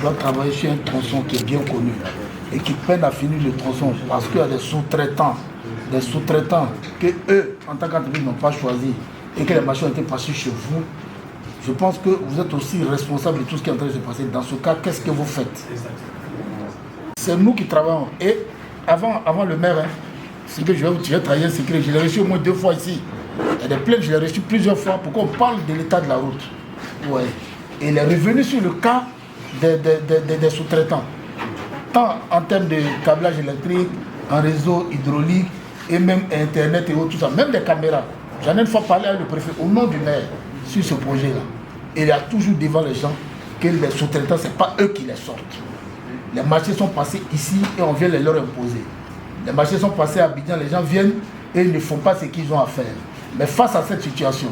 doit travailler sur un tronçon qui est bien connu et qui peine à finir le tronçon parce qu'il y a des sous-traitants que eux, en tant qu'entreprise, n'ont pas choisi et que les machines ont été passées chez vous, je pense que vous êtes aussi responsable de tout ce qui est en train de se passer. Dans ce cas, qu'est-ce que vous faites? C'est nous qui travaillons. Et avant le maire, hein, ce que je vais travailler, c'est que je l'ai reçu au moins 2 fois ici. Il y a des plaintes, je l'ai reçu plusieurs fois pour qu'on parle de l'état de la route. Ouais. Et il est revenu sur le cas des sous-traitants. Tant en termes de câblage électrique, en réseau hydraulique, et même Internet et autres, tout ça, même des caméras. J'en ai une fois parlé avec le préfet au nom du maire sur ce projet-là. Et il y a toujours devant les gens que les sous-traitants, ce n'est pas eux qui les sortent. Les marchés sont passés ici et on vient les leur imposer. Les marchés sont passés à Abidjan, les gens viennent et ils ne font pas ce qu'ils ont à faire. Mais face à cette situation,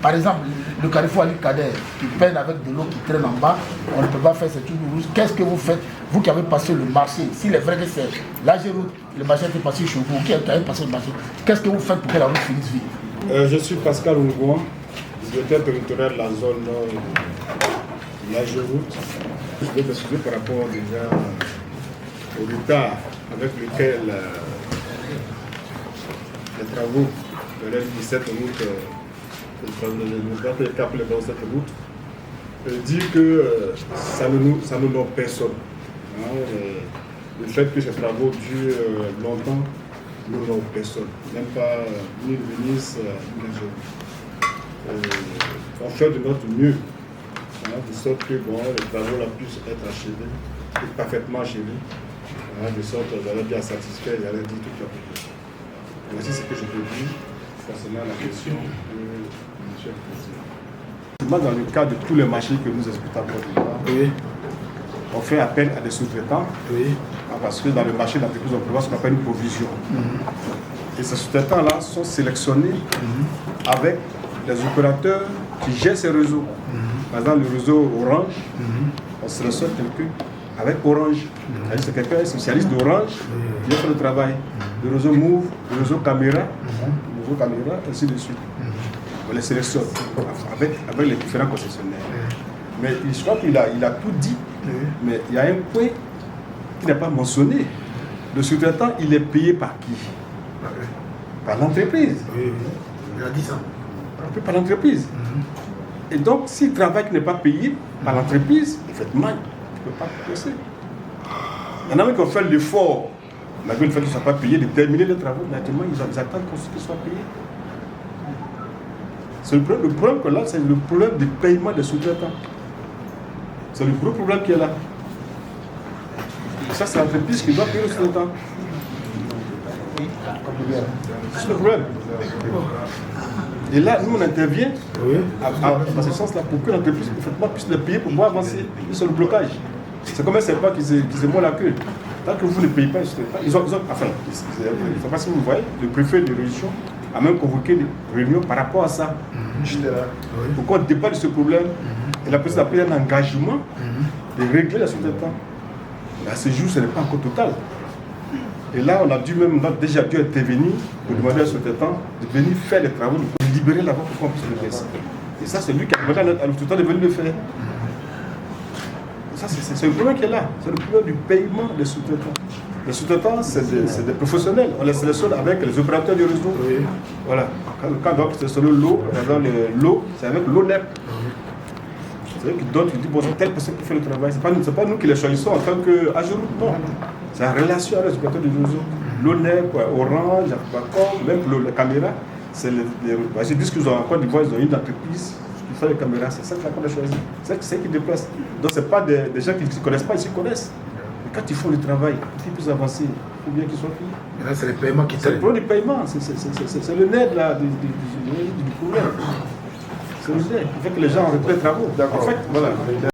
par exemple, le carrefour Ali Kader qui peine avec de l'eau qui traîne en bas, on ne peut pas faire cette rouge. Qu'est-ce que vous faites? Vous qui avez passé le marché, s'il est vrai que c'est la route, le marché est passé chez vous, qui avez passé le marché, qu'est-ce que vous faites pour que la route finisse vite? Je suis Pascal Oungouan, directeur territorial de la zone de la route. Je vais m'excuser par rapport déjà au retard avec lequel les travaux de l'M17 route, le cap dans cette route, dit que ça ne nomme personne. Hein, le fait que ces travaux durent longtemps ne nomme personne, même pas ni le ministre ni les autres. On fait de notre mieux, hein, de sorte que bon, les travaux là puissent être achevés, et parfaitement achevés, hein, de sorte que j'allais bien satisfait, j'allais dire toute la population. Voici ce que je peux dire concernant la question de M. le Président. Dans le cas de tous les marchés que nous exécutons, oui, on fait appel à des sous-traitants, oui, parce que dans le marché d'entreprise, on prévoit ce qu'on appelle une provision. Et ces sous-traitants-là sont sélectionnés avec les opérateurs qui gèrent ces réseaux. Par exemple, le réseau Orange, on sélectionne quelqu'un avec Orange. C'est quelqu'un spécialiste d'Orange qui va faire le travail. Le réseau Move, le réseau Caméra, ainsi de suite. On les sélectionne avec les différents concessionnaires. Mais je crois qu'il a tout dit, mais il y a un point qui n'est pas mentionné. Le sous-traitant, il est payé par qui? Par l'entreprise. Oui, il a dit ça. Par l'entreprise. Et donc, si le travail n'est pas payé par l'entreprise, effectivement, il ne peut pas progresser. Il y en a qui ont fait l'effort, malgré le fait qu'ils ne soient pas payés, de terminer les travaux, naturellement, ils attendent qu'ils soient payés. C'est le problème que là, c'est le problème du paiement des sous-traitants. C'est le gros problème qui est là. Et ça, c'est l'entreprise qui doit payer le sous-traitant. C'est le problème. Et là, nous, on intervient dans ce sens-là pour que l'entreprise puisse le payer pour pouvoir avancer sur le blocage. C'est comme un serpent qui se mord la queue. Tant que vous ne payez pas, ils ont enfin, je ne sais pas si vous voyez, le préfet de région a même convoqué des réunions par rapport à ça. Pour qu'on débatte de ce problème, et la présidente a pris un engagement de régler la sous-traitance. À ce jour, ce n'est pas encore total. Et là, on a déjà dû intervenir pour demander à ce sous-traitant de venir faire les travaux, de libérer la voie pour qu'on puisse le faire. Et ça, c'est lui qui a demandé à le sous-traitant de venir le faire. Ça, c'est le problème qui est là. C'est le problème du paiement des sous-traitants. Les sous-traitants, c'est des professionnels. On les sélectionne avec les opérateurs du réseau. Oui. Voilà. Quand on sélectionne l'eau, c'est avec l'ONEP. C'est eux qui donnent, qui disent, bon, c'est telle personne qui fait le travail. Ce n'est pas nous qui les choisissons en tant qu'agent. Non. C'est en relation avec les opérateurs du réseau. L'ONEP, Orange, Aquacom, même la caméra. Ils disent qu'ils ont en Côte d'Ivoire, ils ont une entreprise qui fait les caméras. C'est ça qu'on a choisi. C'est eux qui déplacent. Donc, ce n'est pas des gens qui ne se connaissent pas, ils se connaissent. Quand ils font le travail, pour qu'ils puissent avancer, il faut bien qu'ils soient payés. Mais là, c'est le paiement qui traîne. C'est le problème du paiement, c'est le nerf du problème. C'est le nerf qui fait que les gens reprennent les travaux. En fait, voilà.